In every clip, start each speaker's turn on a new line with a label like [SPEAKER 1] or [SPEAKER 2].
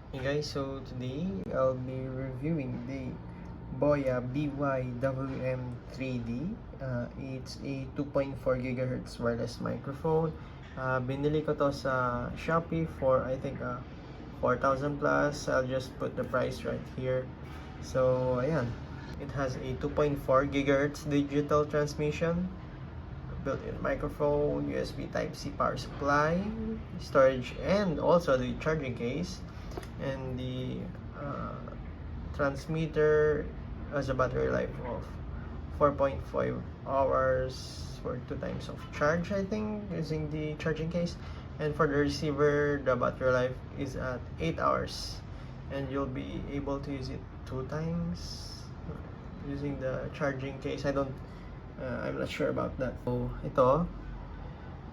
[SPEAKER 1] Hey guys, so today I'll be reviewing the BOYA by-WM3D. It's a 2.4 GHz wireless microphone. Binili ko to sa Shopee for I think 4,000 plus. I'll just put the price right here. So ayan, it has a 2.4 GHz digital transmission, built-in microphone, USB Type-C power supply, storage, and also the charging case. And the transmitter has a battery life of 4.5 hours for 2 times of charge, I think, using the charging case. And for the receiver, the battery life is at 8 hours, and you'll be able to use it 2 times using the charging case. I'm not sure about that. So ito,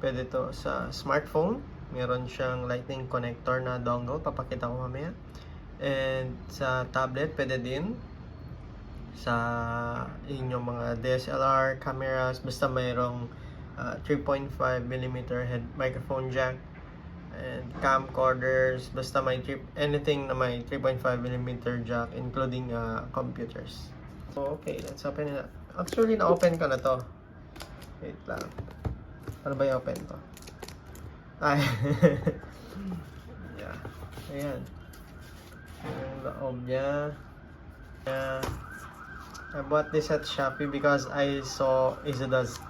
[SPEAKER 1] pwede to sa smartphone. Meron siyang lightning connector na dongle, papakita ko mamaya. And sa tablet, pwede din. Sa inyong mga DSLR cameras, basta mayroong 3.5mm head microphone jack. And camcorders, basta may anything na may 3.5mm jack, including computers. So, okay, let's open it up. Actually, na-open ko na to. Wait lang. Ano ba i-open to? Ay. Yeah. Ayan. Yung loob niya. Yeah. I bought this at Shopee because I saw Isada's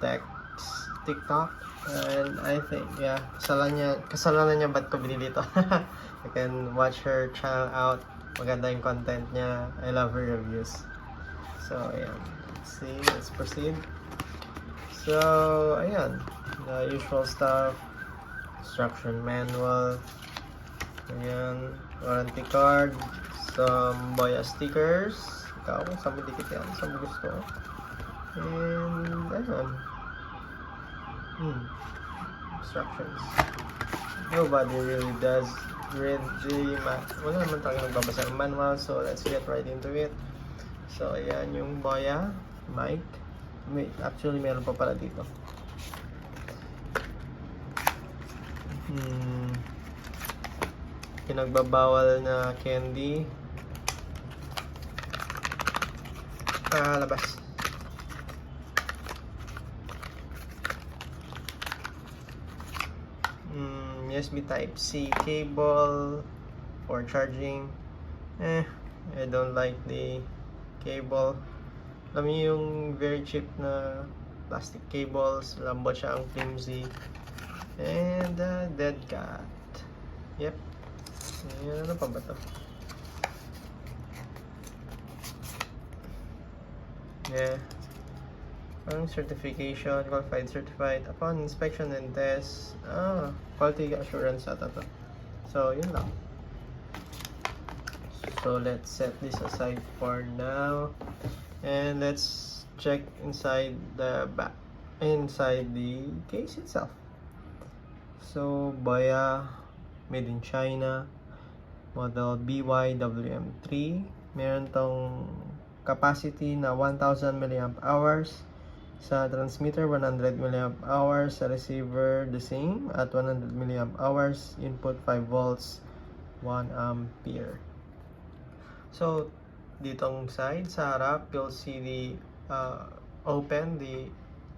[SPEAKER 1] TikTok. And I think, yeah, kasalanan niya ba't ko binili ito. You can watch her channel out. Maganda yung content niya. I love her reviews. So, ayan. Let's see. Let's proceed. So, ayan. The usual stuff. Instruction manual. Ayan. Warranty card. Some BOYA stickers. Ikaw, saan mo dikit yan? Saan mo gusto? And, ayan. Instructions. Nobody really does read the wala naman tayo nagbabasa ng manual, so let's get right into it. So, ayan yung BOYA mic. Actually, meron pa pala dito. Pinagbabawal na candy. Labas. USB Type-C cable for charging. I don't like the cable. Alam niyo yung very cheap na plastic cables, lambot siya, ang flimsy. And dead cat. Yep. Ayan, ano pa ba to? Yeah. Ang certification, qualified, certified upon inspection and test. Quality assurance ata to. So, yun lang. So, let's set this aside for now. And let's check inside the case itself. So, BOYA, made in China, model BOYA-WM3. Meron tong capacity na 1000 mAh. Sa transmitter, 100 mAh. Sa receiver, the same at 100 mAh. Input 5 volts, 1 ampere. So, ditong side, sa harap, you'll see the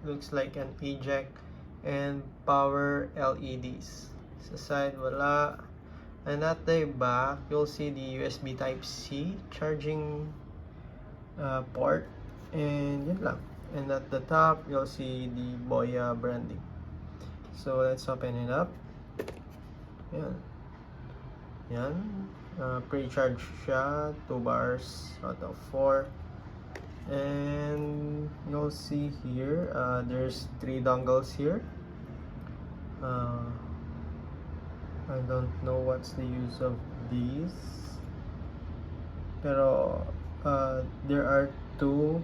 [SPEAKER 1] looks like an eject and power LEDs. Sa side, wala. And at the back, you'll see the USB Type-C charging port. And yun lang. And at the top, you'll see the BOYA branding. So, let's open it up. Yan. Yan. Pre-charge siya. 2 bars out of 4. And you'll see here, there's 3 dongles here. I don't know what's the use of these, pero there are 2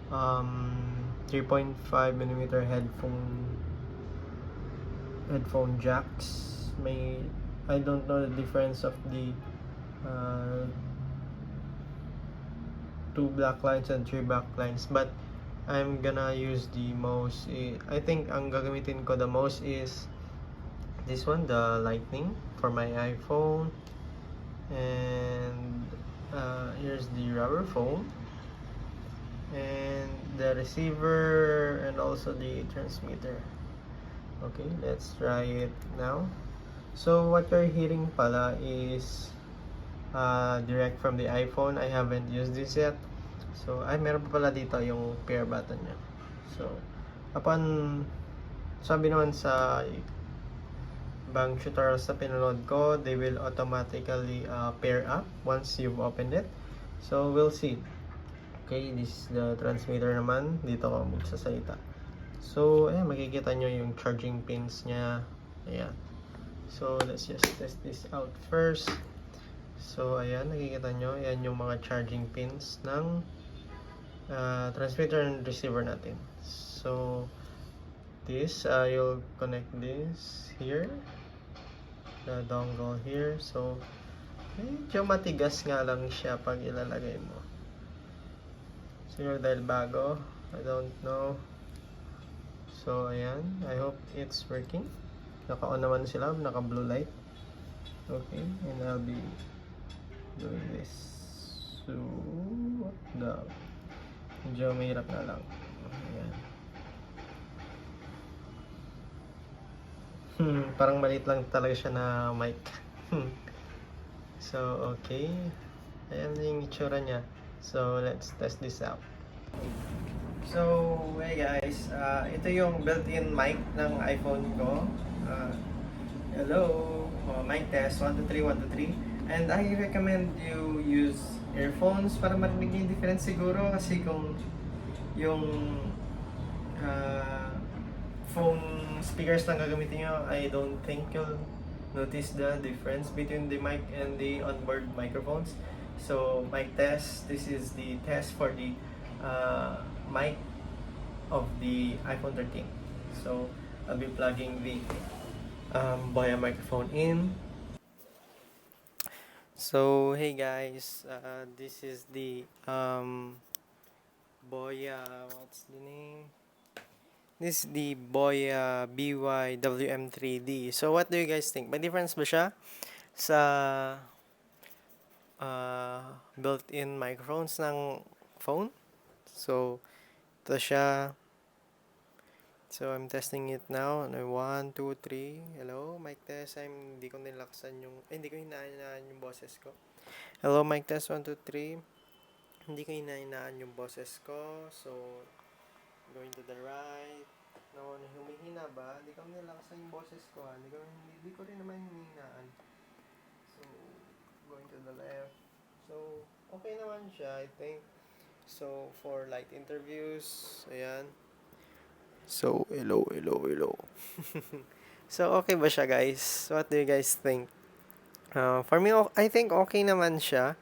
[SPEAKER 1] 3.5mm headphone jacks. I don't know the difference of the 2 black lines and 3 black lines, but I'm gonna use the most, I think ang gagamitin ko the most is this one, the lightning, for my iPhone. and here's the rubber foam, and the receiver, and also the transmitter. Okay, let's try it now. So what you're hearing pala is direct from the iPhone. I haven't used this yet. So, meron pa pala dito yung pair button niya. So, upon, sabi naman sa ibang tutorials na pinanood ko, they will automatically pair up once you've opened it. So, we'll see. Okay, this is the transmitter naman. Dito ako magsasalita. So, ayan, makikita nyo yung charging pins niya. Ayan. So, let's just test this out first. So, ayan, nakikita nyo. Ayan yung mga charging pins ng transmitter and receiver natin. So, this, you'll connect this here. The dongle here. So, medyo matigas nga lang siya pag ilalagay mo. Siguro dahil bago. I don't know. So, ayan. I hope it's working. Naka-on naman sila. Naka-blue light. Okay. And I'll be doing this. So, what the... Medyo mahirap na lang. Ayan. Parang maliit lang talaga siya na mic. So, okay. Ayan yung itsura niya. So, let's test this out. So, hey guys. Ito yung built-in mic ng iPhone ko. Hello. Mic test. 1, 2, 3, 1, 2, 3. And I recommend you use earphones para marinig yung difference siguro. Kasi kung yung phone speakers lang gagamitin nyo, I don't think you'll notice the difference between the mic and the onboard microphones. So, mic test. This is the test for the mic of the iPhone 13. So, I'll be plugging the BOYA microphone in. So, hey guys, this is the BOYA, what's the name? This is the BOYA by-WM3D. So, what do you guys think? May difference ba siya sa built-in microphones ng phone? So, ito siya. So, I'm testing it now. 1, 2, 3. Hello, mic test. Hindi ko nilaksan yung... hindi ko hinahinaan yung boses ko. Hello, mic test. 1, 2, 3. Hindi ko hinahinaan yung boses ko. So, going to the right. No, humihina ba? Hindi ko nilaksan yung boses ko. Hindi ko rin naman hinihinaan. So, going to the left. So, okay naman siya, I think. So, for light interviews, ayan. So, hello. So, okay ba siya, guys? What do you guys think? For me, I think okay naman siya.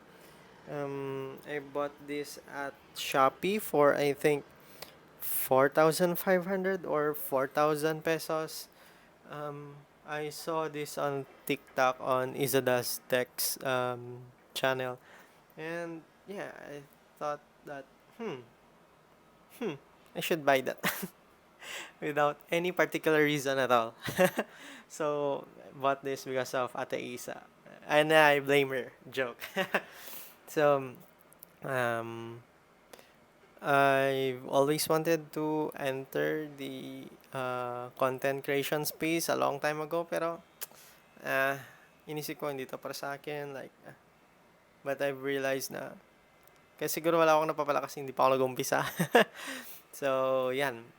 [SPEAKER 1] I bought this at Shopee for, I think, 4,500 or 4,000 pesos. I saw this on TikTok on Izada's Tech's channel. And, yeah, I thought that, I should buy that. Without any particular reason at all. So, I bought this because of Ate Isa. And I blame her. Joke. So, I've always wanted to enter the content creation space a long time ago. Pero, inisip ko hindi to para sa akin. Like, but I've realized na kasi siguro wala akong napapala kasi hindi pa ako nag-umpisa. So, yan.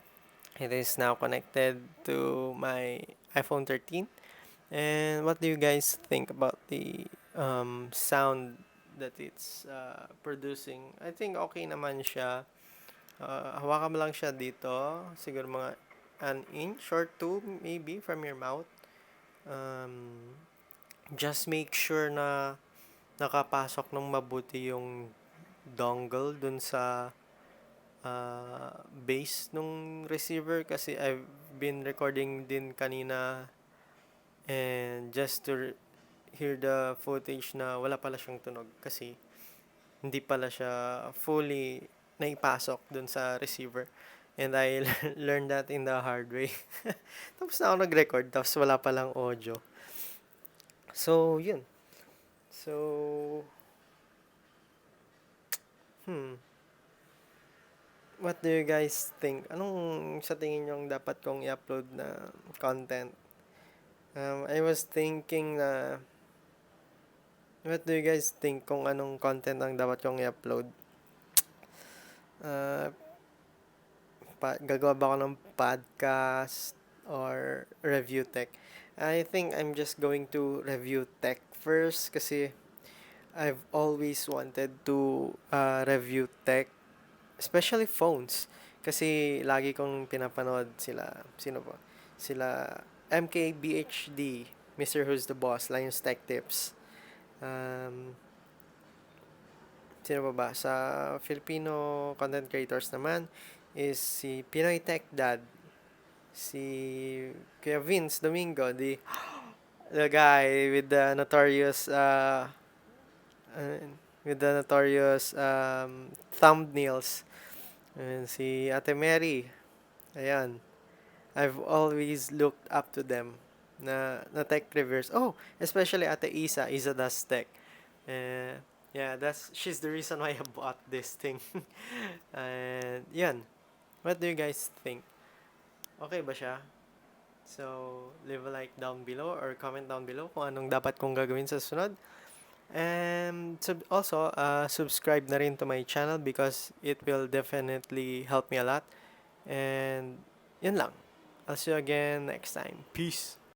[SPEAKER 1] It is now connected to my iPhone 13. And what do you guys think about the sound that it's producing? I think okay naman siya. Hawakan mo lang siya dito. Siguro mga an inch or 2 maybe from your mouth. Just make sure na nakapasok ng mabuti yung dongle dun sa base nung receiver kasi I've been recording din kanina and just to hear the footage na wala pala siyang tunog kasi hindi pala siya fully naipasok dun sa receiver, and I learned that in the hard way. Tapos na ako nag-record tapos wala palang audio. So yun. So, what do you guys think? Anong sa tingin nyo ang dapat kong i-upload na content? I was thinking na, what do you guys think kung anong content ang dapat kong i-upload? Uh, Gagawa ba ako ng podcast or review tech? I think I'm just going to review tech first kasi I've always wanted to review tech, especially phones. Kasi lagi kong pinapanood sino ba? Sila MKBHD, Mr. Who's the Boss, Lions Tech Tips. Um, Sino pa ba? Sa Filipino content creators naman is si Pinoy Tech Dad, si Kuya Vince Domingo, the guy uh, with the notorious thumbnails. And si Ate Mary. Ayan. I've always looked up to them na tech reviewers. Oh, especially Ate Isa Does Tech. Yeah, she's the reason why I bought this thing. And yan. What do you guys think? Okay ba siya? So, leave a like down below or comment down below kung anong dapat kong gagawin sa sunod. And also, subscribe na rin to my channel because it will definitely help me a lot. And yun lang. I'll see you again next time. Peace!